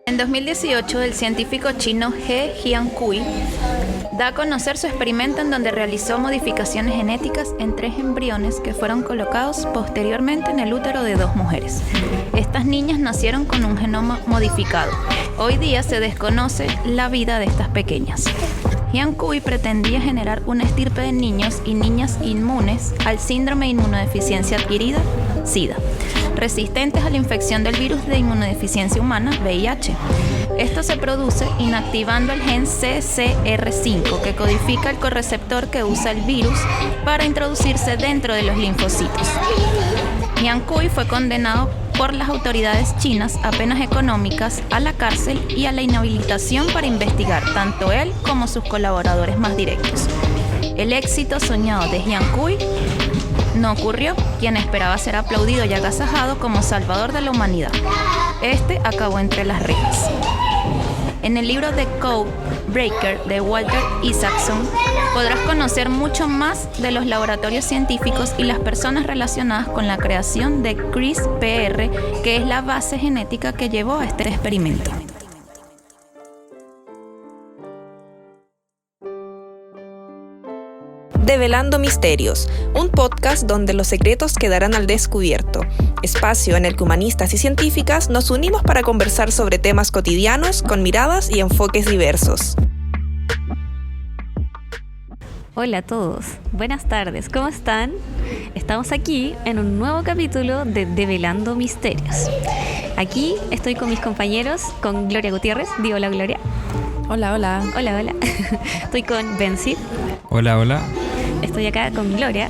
En 2018, el científico chino He Jiankui da a conocer su experimento en donde realizó modificaciones genéticas en 3 embriones que fueron colocados posteriormente en el útero de 2 mujeres. Estas niñas nacieron con un genoma modificado. Hoy día se desconoce la vida de estas pequeñas. Jiankui pretendía generar una estirpe de niños y niñas inmunes al síndrome de inmunodeficiencia adquirida, SIDA, resistentes a la infección del virus de inmunodeficiencia humana, VIH. Esto se produce inactivando el gen CCR5, que codifica el correceptor que usa el virus para introducirse dentro de los linfocitos. Jiankui fue condenado por las autoridades chinas a penas económicas, a la cárcel y a la inhabilitación para investigar tanto él como sus colaboradores más directos. El éxito soñado de Jiankui no ocurrió, quien esperaba ser aplaudido y agasajado como salvador de la humanidad. Este acabó entre las rejas. En el libro The Code Breaker de Walter Isaacson podrás conocer mucho más de los laboratorios científicos y las personas relacionadas con la creación de CRISPR, que es la base genética que llevó a este experimento. Develando Misterios, un podcast donde los secretos quedarán al descubierto. Espacio en el que humanistas y científicas nos unimos para conversar sobre temas cotidianos con miradas y enfoques diversos. Hola a todos, buenas tardes, ¿cómo están? Estamos aquí en un nuevo capítulo de Develando Misterios. Aquí estoy con mis compañeros, con Gloria Gutiérrez. Di hola, Gloria. Hola, hola. Hola, hola. Estoy con Benzi. Hola, hola. Estoy acá con Gloria,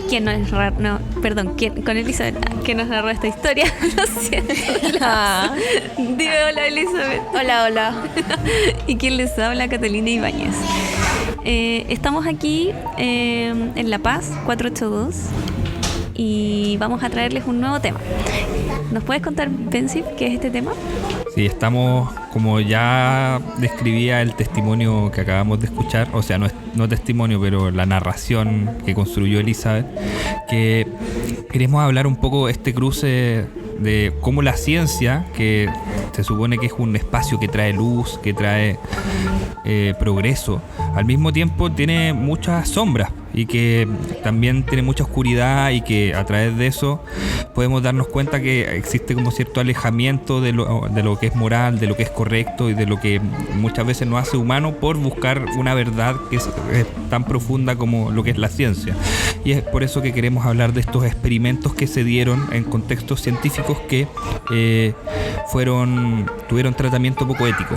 con Elizabeth, que nos narró esta historia. Lo siento. Dime hola, Elizabeth. Hola, hola. Y quien les habla, Catalina Ibáñez. Estamos aquí en La Paz, 482, y vamos a traerles un nuevo tema. ¿Nos puedes contar, Benzi, qué es este tema? Sí, estamos, como ya describía el testimonio que acabamos de escuchar, o sea, no testimonio, pero la narración que construyó Elizabeth, que queremos hablar un poco este cruce de cómo la ciencia, que se supone que es un espacio que trae luz, que trae progreso, al mismo tiempo tiene muchas sombras y que también tiene mucha oscuridad, y que a través de eso podemos darnos cuenta que existe como cierto alejamiento de lo que es moral, de lo que es correcto y de lo que muchas veces nos hace humano por buscar una verdad que es tan profunda como lo que es la ciencia. Y es por eso que queremos hablar de estos experimentos que se dieron en contextos científicos que tuvieron tratamiento poco ético.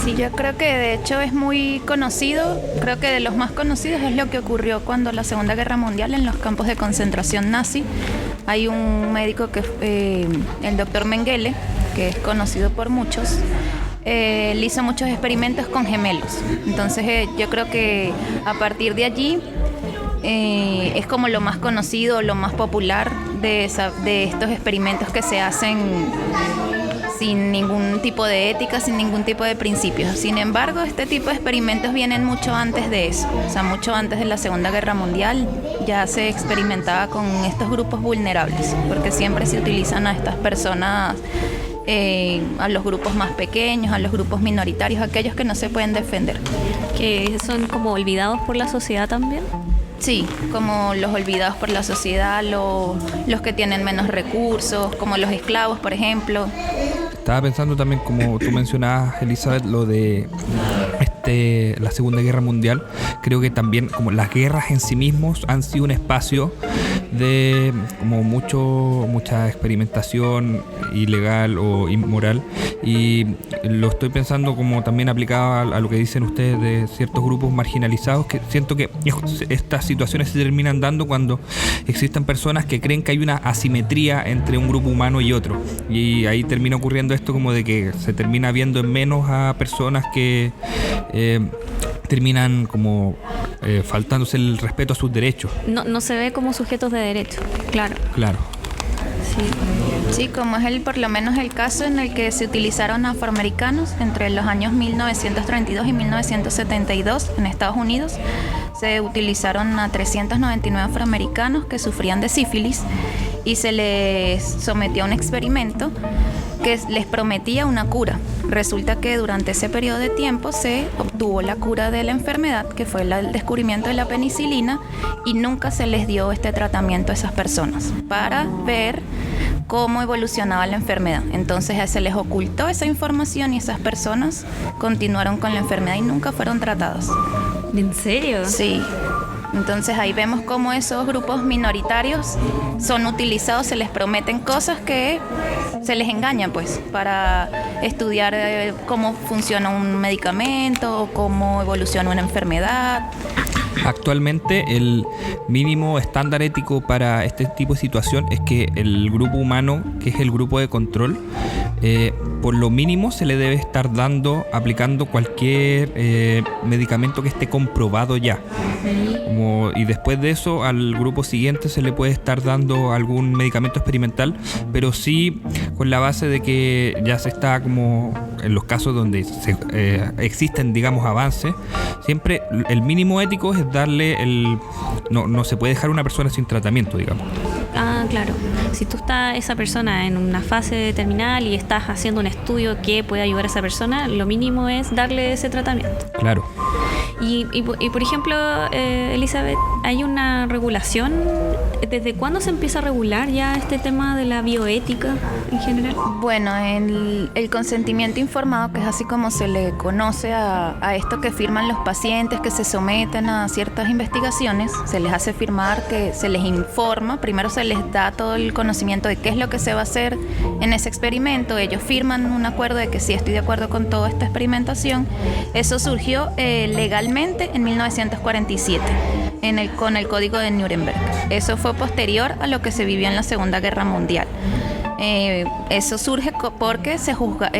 Sí, yo creo que de hecho es muy conocido, creo que de los más conocidos es lo que ocurrió cuando la Segunda Guerra Mundial en los campos de concentración nazi. Hay un médico el doctor Mengele, que es conocido por muchos. Él hizo muchos experimentos con gemelos. Entonces yo creo que a partir de allí es como lo más conocido, lo más popular de estos experimentos que se hacen sin ningún tipo de ética, sin ningún tipo de principios. Sin embargo, este tipo de experimentos vienen mucho antes de eso, o sea, mucho antes de la Segunda Guerra Mundial ya se experimentaba con estos grupos vulnerables, porque siempre se utilizan a estas personas, a los grupos más pequeños, a los grupos minoritarios, aquellos que no se pueden defender. Que son como olvidados por la sociedad también. Sí, como los olvidados por la sociedad, los que tienen menos recursos, como los esclavos, por ejemplo. Estaba pensando también, como tú mencionabas, Elizabeth, lo de la Segunda Guerra Mundial. Creo que también como las guerras en sí mismos han sido un espacio de como mucha experimentación ilegal o inmoral, y lo estoy pensando como también aplicado a lo que dicen ustedes de ciertos grupos marginalizados, que siento que estas situaciones se terminan dando cuando existen personas que creen que hay una asimetría entre un grupo humano y otro, y ahí termina ocurriendo esto como de que se termina viendo en menos a personas que terminan como faltándose el respeto a sus derechos. No se ve como sujetos de derecho, claro. Claro. Sí, como es por lo menos el caso en el que se utilizaron afroamericanos entre los años 1932 y 1972 en Estados Unidos. Se utilizaron a 399 afroamericanos que sufrían de sífilis y se les sometió a un experimento que les prometía una cura. Resulta que durante ese periodo de tiempo se obtuvo la cura de la enfermedad, que fue el descubrimiento de la penicilina, y nunca se les dio este tratamiento a esas personas para ver cómo evolucionaba la enfermedad. Entonces se les ocultó esa información y esas personas continuaron con la enfermedad y nunca fueron tratadas. ¿En serio? Sí. Entonces ahí vemos cómo esos grupos minoritarios son utilizados, se les prometen cosas que se les engañan, pues, para estudiar cómo funciona un medicamento o cómo evoluciona una enfermedad. Actualmente el mínimo estándar ético para este tipo de situación es que el grupo humano, que es el grupo de control, por lo mínimo se le debe estar aplicando cualquier medicamento que esté comprobado ya. Y después de eso al grupo siguiente se le puede estar dando algún medicamento experimental, pero sí con la base de que ya se está, como en los casos donde existen, digamos, avances, siempre el mínimo ético es darle no se puede dejar a una persona sin tratamiento, digamos. Ah, claro. Si tú estás esa persona en una fase terminal y estás haciendo un estudio que puede ayudar a esa persona, lo mínimo es darle ese tratamiento. Claro. Y por ejemplo, Elizabeth, ¿hay una regulación? ¿Desde cuándo se empieza a regular ya este tema de la bioética en general? Bueno, el consentimiento informado, que es así como se le conoce a esto que firman los pacientes que se someten a ciertas investigaciones, se les hace firmar, que se les informa, primero se les da todo el conocimiento de qué es lo que se va a hacer en ese experimento, ellos firman un acuerdo de que sí, estoy de acuerdo con toda esta experimentación. Eso surgió legalmente en 1947 con el Código de Nuremberg. Eso fue posterior a lo que se vivió en la Segunda Guerra Mundial. Eso surge porque se juzga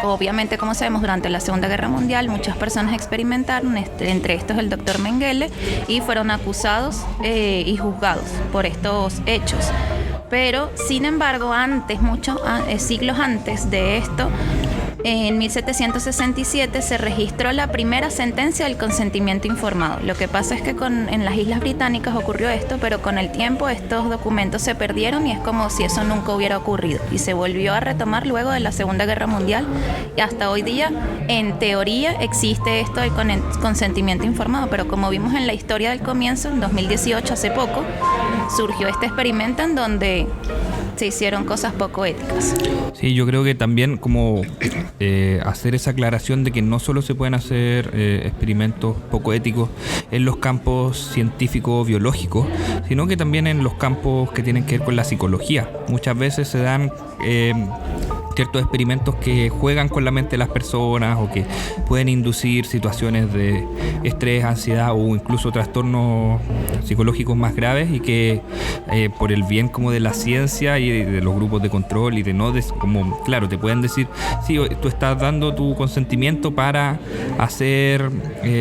obviamente, como sabemos, durante la Segunda Guerra Mundial muchas personas experimentaron, entre estos el doctor Mengele, y fueron acusados y juzgados por estos hechos. Pero, sin embargo, siglos antes de esto, en 1767 se registró la primera sentencia del consentimiento informado. Lo que pasa es que en las Islas Británicas ocurrió esto, pero con el tiempo estos documentos se perdieron y es como si eso nunca hubiera ocurrido. Y se volvió a retomar luego de la Segunda Guerra Mundial y hasta hoy día, en teoría, existe esto del consentimiento informado, pero como vimos en la historia del comienzo, en 2018, hace poco, surgió este experimento en donde se hicieron cosas poco éticas. Sí, yo creo que también como hacer esa aclaración de que no solo se pueden hacer experimentos poco éticos en los campos científico-biológicos, sino que también en los campos que tienen que ver con la psicología. Muchas veces se dan ciertos experimentos que juegan con la mente de las personas o que pueden inducir situaciones de estrés, ansiedad o incluso trastornos psicológicos más graves, y que por el bien como de la ciencia y de los grupos de control y de como claro, te pueden decir, sí, tú estás dando tu consentimiento para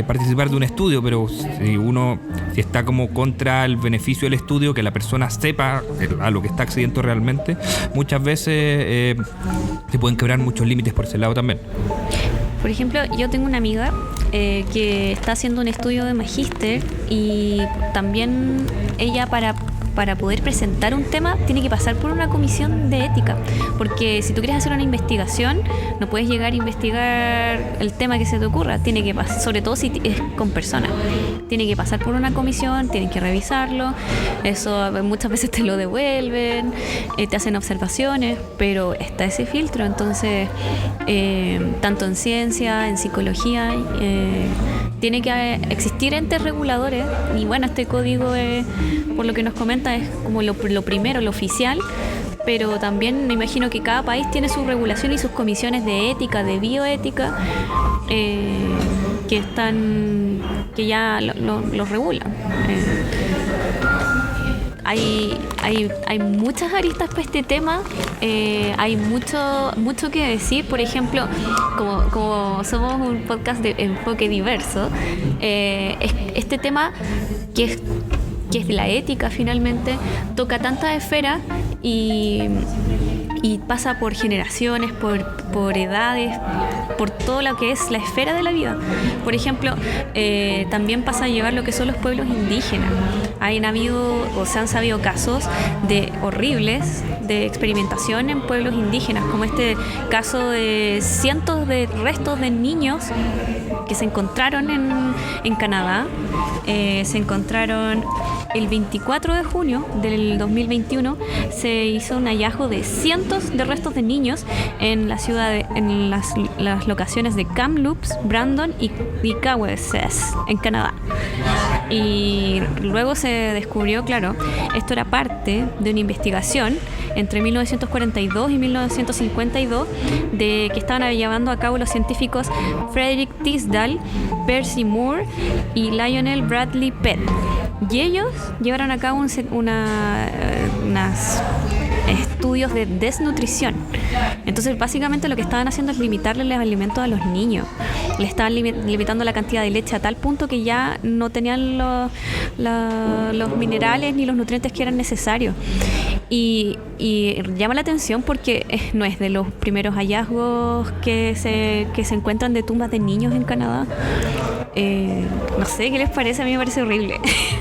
participar de un estudio, pero si está como contra el beneficio del estudio, que la persona sepa a lo que está accediendo realmente, muchas veces se pueden quebrar muchos límites por ese lado también. Por ejemplo, yo tengo una amiga que está haciendo un estudio de magíster y también ella para poder presentar un tema tiene que pasar por una comisión de ética, porque si tú quieres hacer una investigación no puedes llegar a investigar el tema que se te ocurra, tiene que pasar, sobre todo si es con personas, tiene que pasar por una comisión, tienen que revisarlo, eso muchas veces te lo devuelven, te hacen observaciones, pero está ese filtro. Entonces tanto en ciencia, en psicología, tiene que existir entes reguladores, y bueno, este código por lo que nos comenta es como lo primero, lo oficial, pero también me imagino que cada país tiene su regulación y sus comisiones de ética, de bioética, que ya lo regulan. Hay muchas aristas para este tema, hay mucho que decir. Por ejemplo, como somos un podcast de enfoque diverso, este tema que es de la ética, finalmente toca tantas esferas y pasa por generaciones, por edades, por todo lo que es la esfera de la vida. Por ejemplo, también pasa a llevar lo que son los pueblos indígenas. Se han sabido casos horribles de experimentación en pueblos indígenas, como este caso de cientos de restos de niños que se encontraron en Canadá. Se encontraron el 24 de junio del 2021, se hizo un hallazgo de cientos de restos de niños en la ciudad en las locaciones de Kamloops, Brandon y Kawasaki, en Canadá. Y luego se descubrió, claro, esto era parte de una investigación entre 1942 y 1952 que estaban llevando a cabo los científicos Frederick Tisdall, Percy Moore y Lionel Bradley Pett. Y ellos llevaron a cabo unas estudios de desnutrición. Entonces, básicamente lo que estaban haciendo es limitarle los alimentos a los niños. Le estaban limitando la cantidad de leche a tal punto que ya no tenían los minerales ni los nutrientes que eran necesarios. Y llama la atención porque no es de los primeros hallazgos que se encuentran de tumbas de niños en Canadá. No sé, ¿qué les parece? A mí me parece horrible.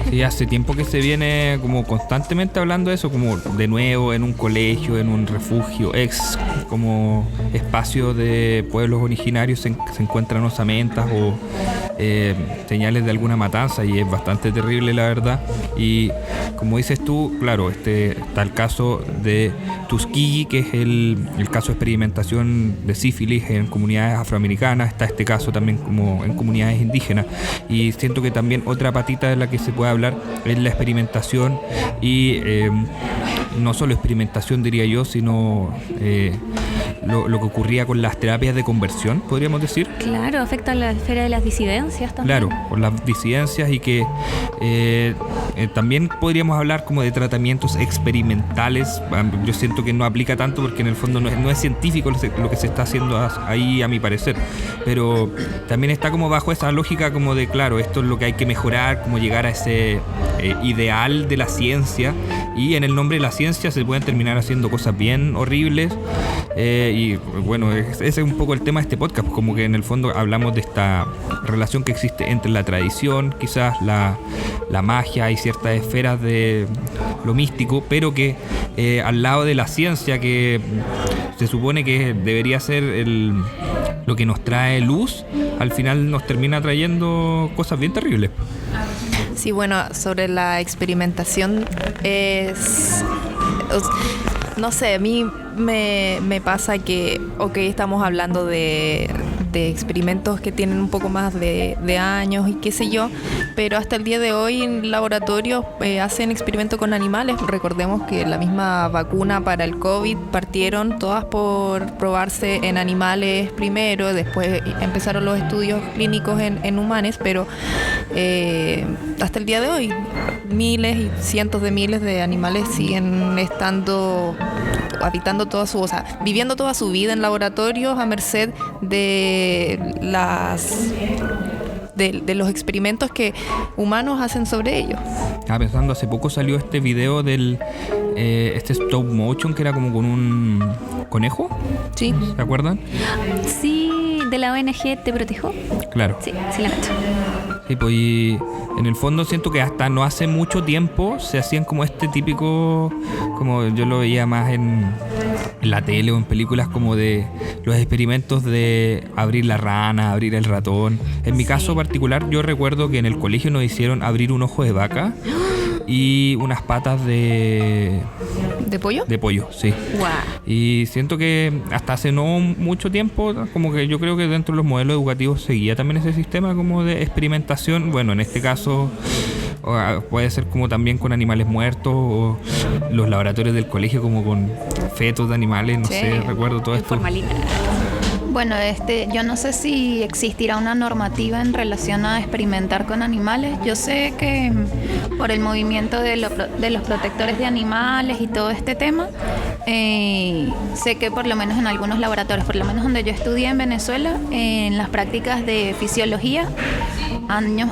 Sí, hace tiempo que se viene como constantemente hablando de eso, como de nuevo en un colegio, en un refugio, como espacio de pueblos originarios se encuentran osamentas o señales de alguna matanza, y es bastante terrible, la verdad. Y como dices tú, claro, está el caso de Tuskegee, que es el caso de experimentación de sífilis en comunidades afroamericanas. Está este caso también como en comunidades indígenas, y siento que también otra patita de la que se puede hablar es la experimentación, y no solo experimentación, diría yo, sino lo que ocurría con las terapias de conversión, podríamos decir. Claro, afecta a la esfera de las disidencias también. Claro, por las disidencias, y que también podríamos hablar como de tratamientos experimentales. Yo siento que no aplica tanto porque en el fondo no es científico lo que se está haciendo ahí, a mi parecer, pero también está como bajo esa lógica como de, claro, esto es lo que hay que mejorar, como llegar a ese ideal de la ciencia, y en el nombre de la ciencia se pueden terminar haciendo cosas bien horribles. Y bueno, ese es un poco el tema de este podcast, como que en el fondo hablamos de esta relación que existe entre la tradición, quizás la magia y ciertas esferas de lo místico, pero que al lado de la ciencia, que se supone que debería ser lo que nos trae luz, al final nos termina trayendo cosas bien terribles. Sí, bueno, sobre la experimentación no sé, a mí me pasa que, estamos hablando de experimentos que tienen un poco más de años y qué sé yo, pero hasta el día de hoy en laboratorios hacen experimentos con animales. Recordemos que la misma vacuna para el COVID partieron todas por probarse en animales primero, después empezaron los estudios clínicos en humanos, pero hasta el día de hoy miles y cientos de miles de animales siguen viviendo toda su vida en laboratorios a merced de los experimentos que humanos hacen sobre ellos. Estaba pensando, hace poco salió este video del stop motion, que era como con un conejo. Sí. ¿Se acuerdan? Sí, de la ONG Te Protejo. Claro. Sí, sí la he hecho. Sí, pues, y en el fondo siento que hasta no hace mucho tiempo se hacían como este típico, como yo lo veía más en la tele o en películas, como de los experimentos de abrir la rana, abrir el ratón. En mi caso particular, yo recuerdo que en el colegio nos hicieron abrir un ojo de vaca y unas patas de pollo. De pollo, sí. Wow. Y siento que hasta hace no mucho tiempo, como que yo creo que dentro de los modelos educativos seguía también ese sistema como de experimentación. Bueno, en este caso puede ser como también con animales muertos, o los laboratorios del colegio como con fetos de animales, no sé, recuerdo todo esto. Formalina. Bueno, yo no sé si existirá una normativa en relación a experimentar con animales. Yo sé que por el movimiento de los protectores de animales y todo este tema, sé que por lo menos en algunos laboratorios, por lo menos donde yo estudié en Venezuela, en las prácticas de fisiología,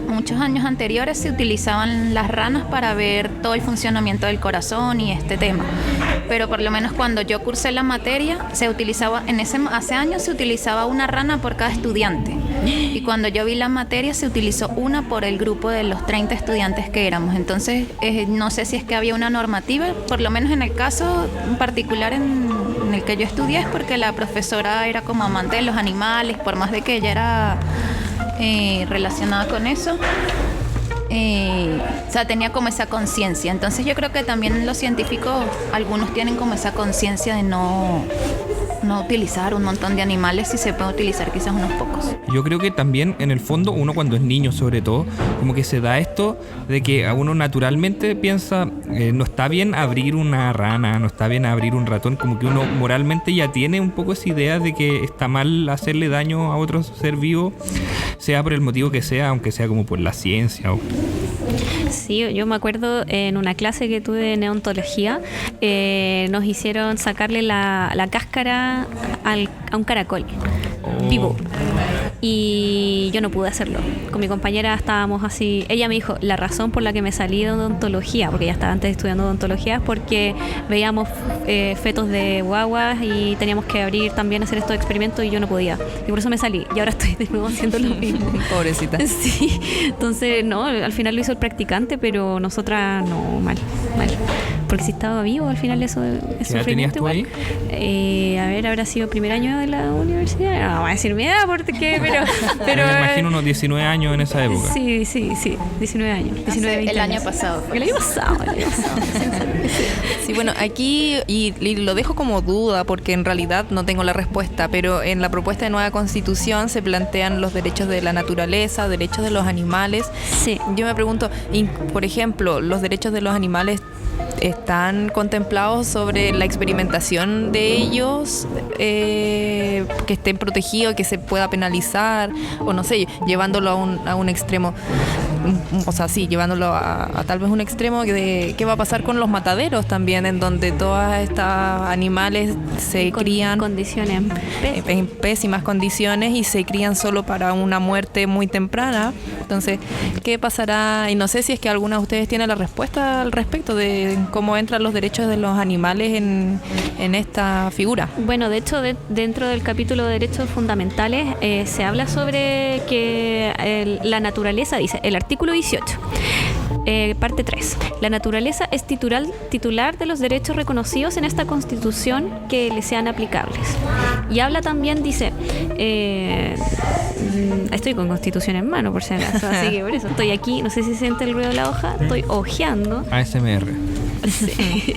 muchos años anteriores se utilizaban las ranas para ver todo el funcionamiento del corazón y este tema. Pero por lo menos cuando yo cursé la materia, hace años se utilizaba una rana por cada estudiante. Y cuando yo vi la materia, se utilizó una por el grupo de los 30 estudiantes que éramos. Entonces, no sé si es que había una normativa, por lo menos en el caso particular en el que yo estudié, es porque la profesora era como amante de los animales, por más de que ella era relacionada con eso. O sea, tenía como esa conciencia. Entonces yo creo que también los científicos, algunos tienen como esa conciencia de no utilizar un montón de animales, si se puede utilizar quizás unos pocos. Yo creo que también en el fondo uno cuando es niño sobre todo, como que se da esto de que a uno naturalmente piensa no está bien abrir una rana, no está bien abrir un ratón, como que uno moralmente ya tiene un poco esa idea de que está mal hacerle daño a otro ser vivo, sea por el motivo que sea, aunque sea como por la ciencia o... Sí, yo me acuerdo en una clase que tuve de neontología, nos hicieron sacarle la cáscara a un caracol vivo. Y yo no pude hacerlo. Con mi compañera estábamos así. Ella me dijo, la razón por la que me salí de odontología, porque ella estaba antes estudiando odontología, es porque veíamos fetos de guaguas y teníamos que abrir también, hacer estos experimentos, y yo no podía. Y por eso me salí. Y ahora estoy de nuevo haciendo lo mismo. Pobrecita. Sí. Entonces, no, al final lo hizo el practicante, pero nosotras no, mal. Porque si estaba vivo, al final eso es ¿Qué edad tenías tú ahí? A ver, habrá sido primer año de la universidad. No voy a decir mi edad, porque pero me imagino unos 19 años en esa época. Sí, 19 años. 19, 20 el año años. pasado. El año pasado. Sí, bueno, aquí, y lo dejo como duda porque en realidad no tengo la respuesta, pero en la propuesta de nueva constitución se plantean los derechos de la naturaleza, derechos de los animales. Sí. Yo me pregunto, por ejemplo, ¿los derechos de los animales están contemplados sobre la experimentación de ellos, que estén protegidos, que se pueda penalizar, o no sé, llevándolo a un extremo? O sea, sí, llevándolo a tal vez un extremo de qué va a pasar con los mataderos también, en donde todos estos animales se crían condiciones en pésimas condiciones y se crían solo para una muerte muy temprana. Entonces, ¿qué pasará? Y no sé si es que alguna de ustedes tiene la respuesta al respecto de cómo entran los derechos de los animales en esta figura. Bueno, de hecho, dentro del capítulo de derechos fundamentales se habla sobre que la naturaleza, dice el artículo 18, parte 3. La naturaleza es titular de los derechos reconocidos en esta Constitución que le sean aplicables. Y habla también, dice, estoy con Constitución en mano, por si acaso, así que por eso estoy aquí. No sé si se siente el ruido de la hoja, estoy hojeando. ASMR. Sí.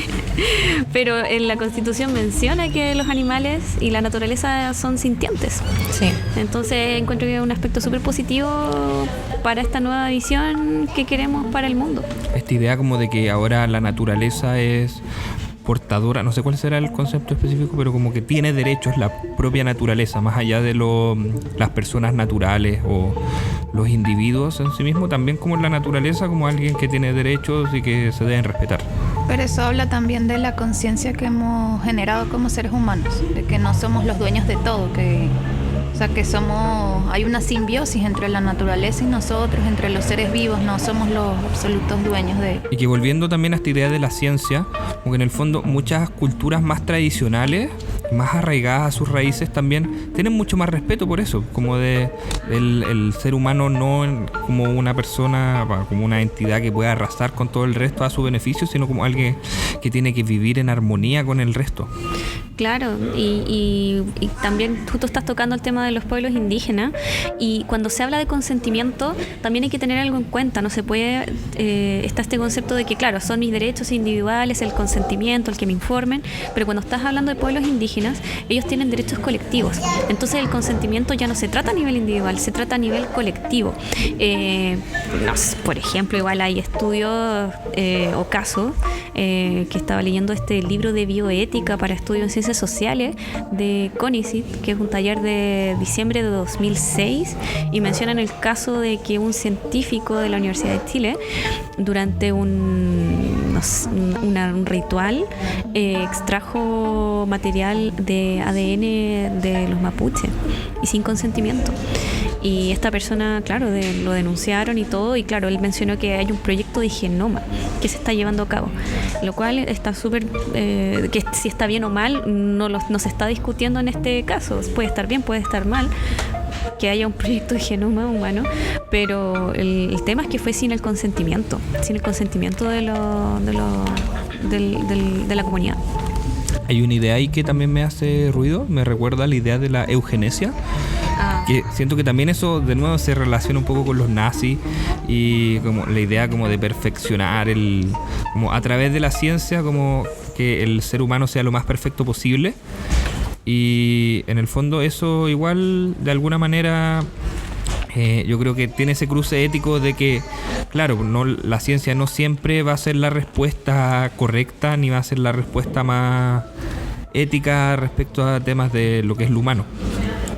Pero en la Constitución menciona que los animales y la naturaleza son sintientes. Sí. Entonces encuentro que es un aspecto súper positivo para esta nueva visión que queremos para el mundo. Esta idea como de que ahora la naturaleza es portadora, no sé cuál será el concepto específico, pero como que tiene derechos la propia naturaleza, más allá de las personas naturales o los individuos en sí mismos, también como la naturaleza como alguien que tiene derechos y que se deben respetar. Pero eso habla también de la conciencia que hemos generado como seres humanos, de que no somos los dueños de todo, o sea, que hay una simbiosis entre la naturaleza y nosotros, entre los seres vivos, no somos los absolutos dueños de... Y que volviendo también a esta idea de la ciencia, como que en el fondo muchas culturas más tradicionales, más arraigadas a sus raíces, también tienen mucho más respeto por eso, como el ser humano no como una persona, como una entidad que puede arrasar con todo el resto a su beneficio, sino como alguien que tiene que vivir en armonía con el resto. Claro, y también tú estás tocando el tema de los pueblos indígenas, y cuando se habla de consentimiento también hay que tener algo en cuenta. No se puede, está este concepto de que claro, son mis derechos individuales, el consentimiento, el que me informen, pero cuando estás hablando de pueblos indígenas, ellos tienen derechos colectivos. Entonces el consentimiento ya no se trata a nivel individual, se trata a nivel colectivo. No sé, por ejemplo, igual hay estudios o casos que estaba leyendo este libro de bioética para estudio en ciencias Ciencias Sociales de CONICET, que es un taller de diciembre de 2006, y mencionan el caso de que un científico de la Universidad de Chile, durante un ritual, extrajo material de ADN de los mapuches y sin consentimiento. Y esta persona, claro, lo denunciaron y todo, y claro, él mencionó que hay un proyecto de genoma que se está llevando a cabo, lo cual está súper, que si está bien o mal no se está discutiendo en este caso. Puede estar bien, puede estar mal que haya un proyecto de genoma humano, pero el tema es que fue sin el consentimiento de la comunidad. Hay una idea ahí que también me hace ruido, me recuerda a la idea de la eugenesia, que siento que también eso de nuevo se relaciona un poco con los nazis y como la idea como de perfeccionar como a través de la ciencia, como que el ser humano sea lo más perfecto posible, y en el fondo eso igual de alguna manera yo creo que tiene ese cruce ético de que, claro, la ciencia no siempre va a ser la respuesta correcta ni va a ser la respuesta más ética respecto a temas de lo que es lo humano.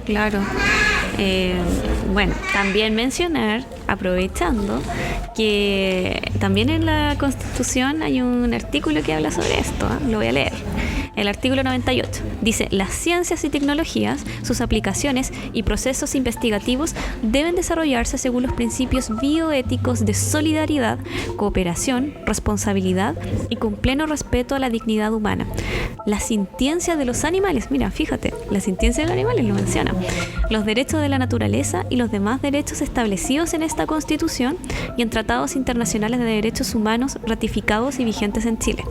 Claro. Bueno, también mencionar, aprovechando, que también en la Constitución hay un artículo que habla sobre esto, lo voy a leer. El artículo 98 dice: las ciencias y tecnologías, sus aplicaciones y procesos investigativos deben desarrollarse según los principios bioéticos de solidaridad, cooperación, responsabilidad y con pleno respeto a la dignidad humana. La sintiencia de los animales, mira, fíjate, la sintiencia de los animales lo menciona, los derechos de la naturaleza y los demás derechos establecidos en esta Constitución y en tratados internacionales de derechos humanos ratificados y vigentes en Chile.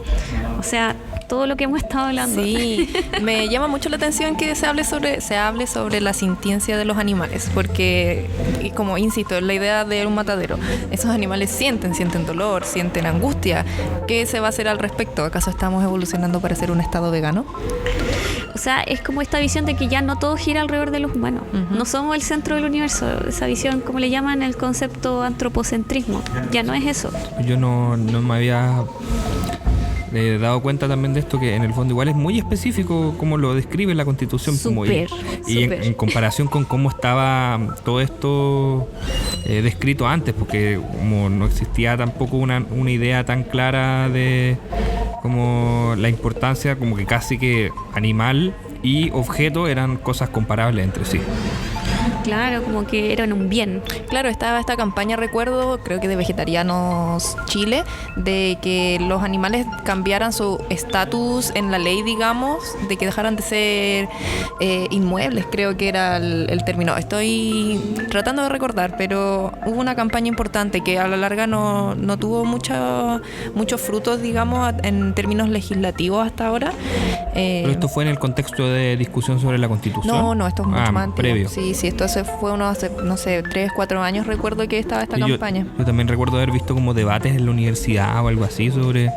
O sea, todo lo que hemos estado hablando. Sí, me llama mucho la atención que se hable sobre la sintiencia de los animales, porque, como insisto, es la idea de un matadero. Esos animales sienten dolor, sienten angustia. ¿Qué se va a hacer al respecto? ¿Acaso estamos evolucionando para ser un estado vegano? O sea, es como esta visión de que ya no todo gira alrededor de los humanos. Uh-huh. No somos el centro del universo. Esa visión, como le llaman, el concepto antropocentrismo. Ya no es eso. Yo no me había dado cuenta también de esto, que en el fondo igual es muy específico como lo describe la Constitución. Y en comparación con cómo estaba todo esto descrito antes, porque como no existía tampoco una idea tan clara de como la importancia, como que casi que animal y objeto eran cosas comparables entre sí. Claro, como que eran un bien. Claro, estaba esta campaña, recuerdo, creo que de Vegetarianos Chile, de que los animales cambiaran su estatus en la ley, digamos, de que dejaran de ser inmuebles, creo que era el término. Estoy tratando de recordar, pero hubo una campaña importante que a la larga no tuvo muchos frutos, digamos, en términos legislativos hasta ahora. ¿Pero esto fue en el contexto de discusión sobre la Constitución? No, esto es mucho más antiguo. Previo. Sí, esto fue hace, no sé, 3-4 años recuerdo que estaba esta campaña. Yo también recuerdo haber visto como debates en la universidad o algo así sobre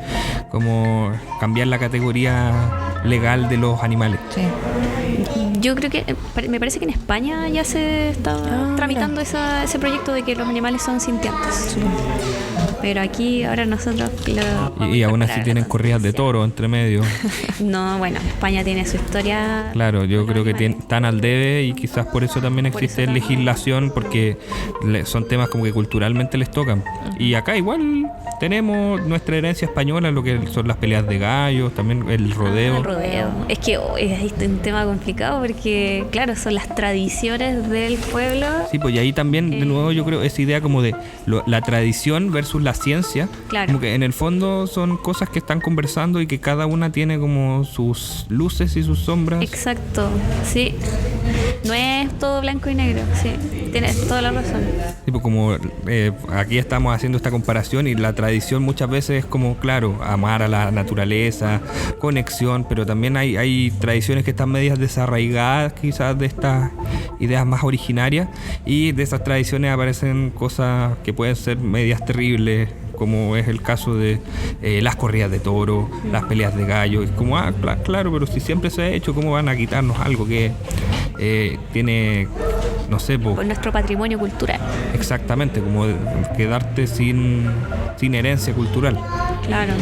cómo cambiar la categoría legal de los animales. Sí. Yo creo que, me parece que en España ya se está tramitando ese proyecto de que los animales son sintientes. Sí. Pero aquí ahora nosotros y aún así tienen corridas de toro entre medio. No, bueno, España tiene su historia. Claro, yo creo que están al debe y quizás por eso también existe legislación, porque son temas como que culturalmente les tocan. Uh-huh. Y acá igual tenemos nuestra herencia española, lo que son las peleas de gallos, también el rodeo. El rodeo. Es que es un tema complicado porque, claro, son las tradiciones del pueblo. Sí, pues y ahí también, de nuevo, yo creo esa idea como de la tradición versus la ciencia. Claro. Como que en el fondo son cosas que están conversando y que cada una tiene como sus luces y sus sombras. Exacto, sí. No es todo blanco y negro, sí. Tienes toda la razón. Sí, pues como aquí estamos haciendo esta comparación y la tradición muchas veces es como, claro, amar a la naturaleza, conexión, pero también hay tradiciones que están medias desarraigadas quizás de estas ideas más originarias, y de esas tradiciones aparecen cosas que pueden ser medias terribles, como es el caso de las corridas de toro, las peleas de gallo. Es como, claro, pero si siempre se ha hecho, ¿cómo van a quitarnos algo que tiene, no sé, por nuestro patrimonio cultural? Exactamente, como quedarte sin herencia cultural. Claro.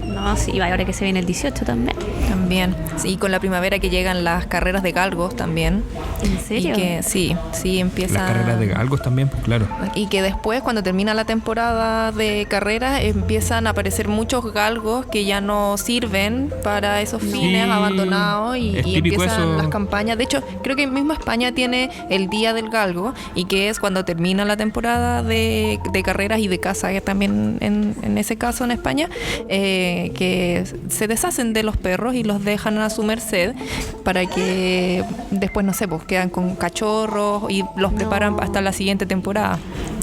No, Ah, sí, ahora que se viene el 18 también. También. Sí, con la primavera que llegan las carreras de galgos también. ¿En serio? Y que sí empiezan. Las carreras de galgos también, pues claro. Y que después, cuando termina la temporada de carreras, empiezan a aparecer muchos galgos que ya no sirven para esos fines, Sí, abandonados, es y típico empiezan eso. las campañas. De hecho, creo que mismo España tiene el Día del Galgo, y que es cuando termina la temporada de carreras y de caza, que también en ese caso en España, que se deshacen de los perros y los dejan a su merced para que después, no sé, pues quedan con cachorros y los preparan hasta la siguiente temporada.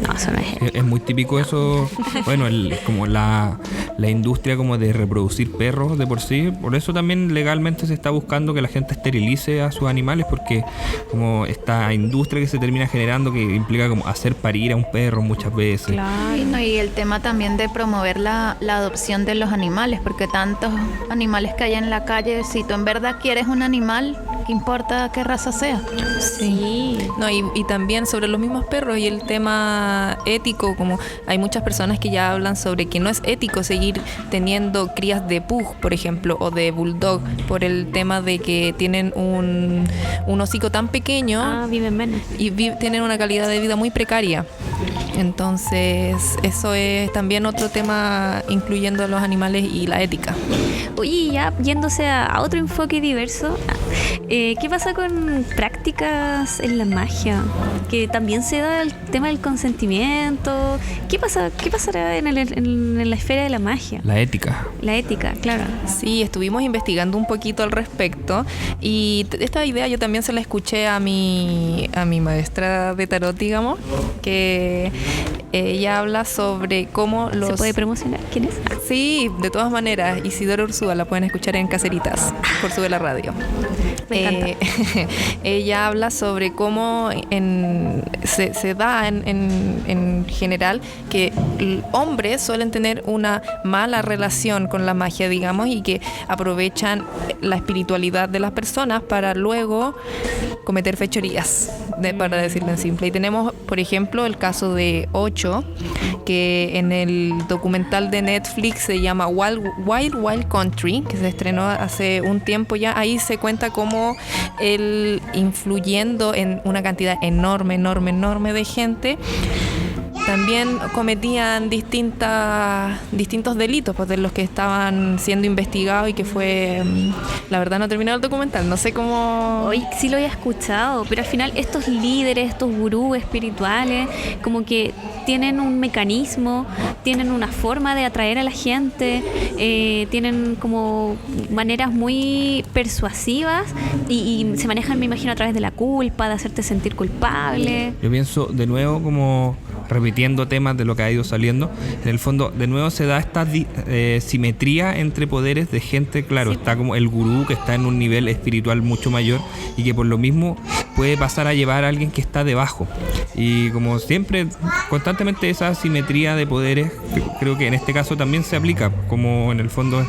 No, eso no es. Es muy típico eso, bueno, como la industria como de reproducir perros de por sí, por eso también legalmente se está buscando que la gente esterilice a sus animales, porque como esta industria que se termina generando que implica como hacer parir a un perro muchas veces. Claro. Y, no, y el tema también de promover la adopción de los animales, porque tantos animales que hay en la calle, si tú en verdad quieres un animal, ¿qué importa qué raza sea? Sí. No, y también sobre los mismos perros y el tema ético, como hay muchas personas que ya hablan sobre que no es ético seguir teniendo crías de pug, por ejemplo, o de bulldog, por el tema de que tienen un hocico tan pequeño. Ah, viven menos. Y tienen una calidad de vida muy precaria. Entonces, eso es también otro tema, incluyendo a los animales y la ética. Oye, ya yéndose a otro enfoque diverso, ¿qué pasa con prácticas en la magia? Que también se da el tema del consentimiento. ¿Qué pasará en la esfera de la magia? La ética. La ética, claro. Sí, estuvimos investigando un poquito al respecto, y esta idea yo también se la escuché a mi maestra de tarot, digamos, que ella habla sobre cómo los... ¿Se puede promocionar? ¿Quién es? Sí, de todas maneras, Isidora Ursúa, la pueden escuchar en Caseritas, por Sube la Radio. Me encanta. Ella habla sobre cómo se da en general que hombres suelen tener una mala relación con la magia, digamos, y que aprovechan la espiritualidad de las personas para luego cometer fechorías, para decirlo en simple. Y tenemos, por ejemplo, el caso de Ocho, que en el documental de Netflix se llama Wild Country, que se estrenó hace un tiempo ya. Ahí se cuenta cómo él, influyendo en una cantidad enorme de gente, también cometían distintos delitos, pues, de los que estaban siendo investigados, y que fue, la verdad no terminó el documental, no sé cómo... Hoy sí lo había escuchado, pero al final estos líderes, estos gurús espirituales, como que tienen un mecanismo, tienen una forma de atraer a la gente, tienen como maneras muy persuasivas y se manejan, me imagino, a través de la culpa, de hacerte sentir culpable. Yo pienso de nuevo, como repitiendo temas de lo que ha ido saliendo, en el fondo de nuevo se da esta simetría entre poderes de gente, claro, Sí. está como el gurú que está en un nivel espiritual mucho mayor y que por lo mismo puede pasar a llevar a alguien que está debajo, y como siempre constantemente esa simetría de poderes creo que en este caso también se aplica, como en el fondo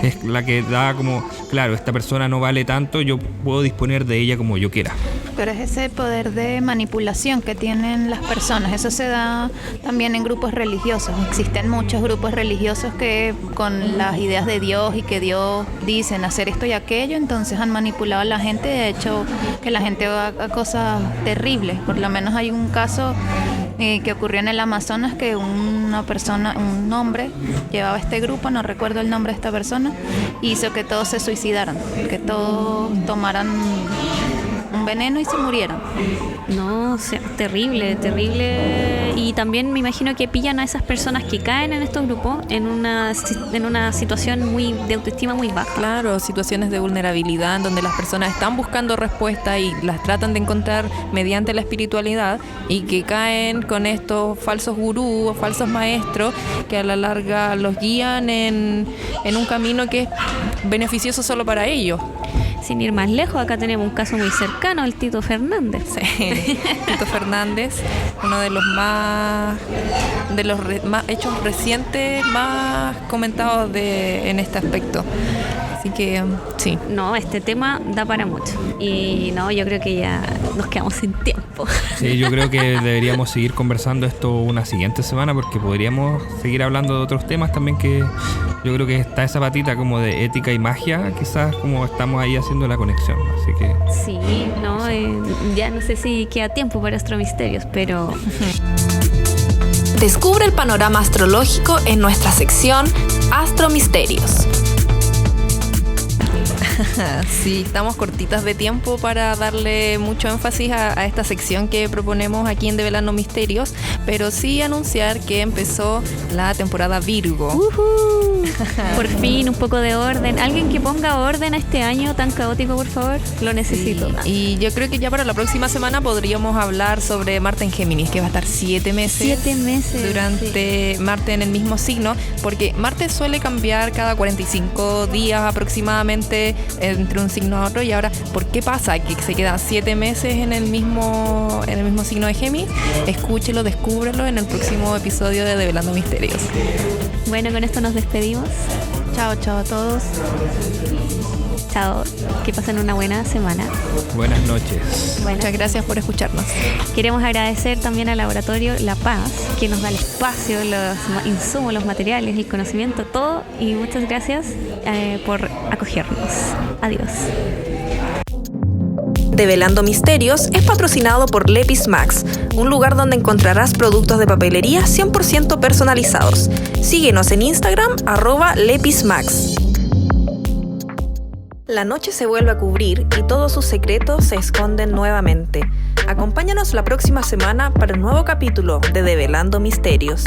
es la que da como, claro, esta persona no vale tanto, yo puedo disponer de ella como yo quiera. Pero es ese poder de manipulación que tienen las personas. Eso se da también en grupos religiosos. Existen muchos grupos religiosos que con las ideas de Dios y que Dios dicen hacer esto y aquello, entonces han manipulado a la gente, de hecho que la gente haga cosas terribles. Por lo menos hay un caso que ocurrió en el Amazonas, que una persona, un hombre, llevaba este grupo, no recuerdo el nombre de esta persona, hizo que todos se suicidaran, que todos tomaran un veneno y se murieron. No, o sea, terrible. Y también me imagino que pillan a esas personas que caen en estos grupos en una situación de autoestima muy baja. Claro, situaciones de vulnerabilidad en donde las personas están buscando respuestas y las tratan de encontrar mediante la espiritualidad, y que caen con estos falsos gurús o falsos maestros que a la larga los guían en un camino que es beneficioso solo para ellos. Sin ir más lejos, acá tenemos un caso muy cercano, el Tito Fernández. Sí. Tito Fernández, uno de los más hechos recientes más comentados en este aspecto. Así que sí. No, este tema da para mucho. Y no, yo creo que ya nos quedamos sin tiempo. Sí, yo creo que deberíamos seguir conversando esto una siguiente semana, porque podríamos seguir hablando de otros temas también, que yo creo que está esa patita como de ética y magia, quizás como estamos ahí haciendo la conexión. Así que Sí, no, ya no sé si queda tiempo para Astromisterios, pero Descubre el panorama astrológico en nuestra sección Astromisterios. Sí, estamos cortitas de tiempo para darle mucho énfasis a esta sección que proponemos aquí en Develando Misterios, pero sí anunciar que empezó la temporada Virgo. por fin un poco de orden. Alguien que ponga orden a este año tan caótico, por favor, lo necesito. Sí, y yo creo que ya para la próxima semana podríamos hablar sobre Marte en Géminis, que va a estar 7 meses. 7 meses. Durante Marte en el mismo signo, porque Marte suele cambiar cada 45 días aproximadamente entre un signo a otro, y ahora, ¿por qué pasa que se queda 7 meses en el mismo signo de Géminis? Escúchelo, descúbrelo en el próximo episodio de Develando Misterios. Bueno, con esto nos despedimos. Chao, chao a todos. Chao, que pasen una buena semana. buenas noches. Bueno, Muchas gracias por escucharnos. queremos agradecer también al Laboratorio La Paz, que nos da el espacio, los insumos, los materiales, el conocimiento, todo. Y muchas gracias por acogernos. Adiós. Develando Misterios es patrocinado por Lepis Max, un lugar donde encontrarás productos de papelería 100% personalizados. Síguenos en Instagram, @LepisMax. La noche se vuelve a cubrir y todos sus secretos se esconden nuevamente. Acompáñanos la próxima semana para un nuevo capítulo de Develando Misterios.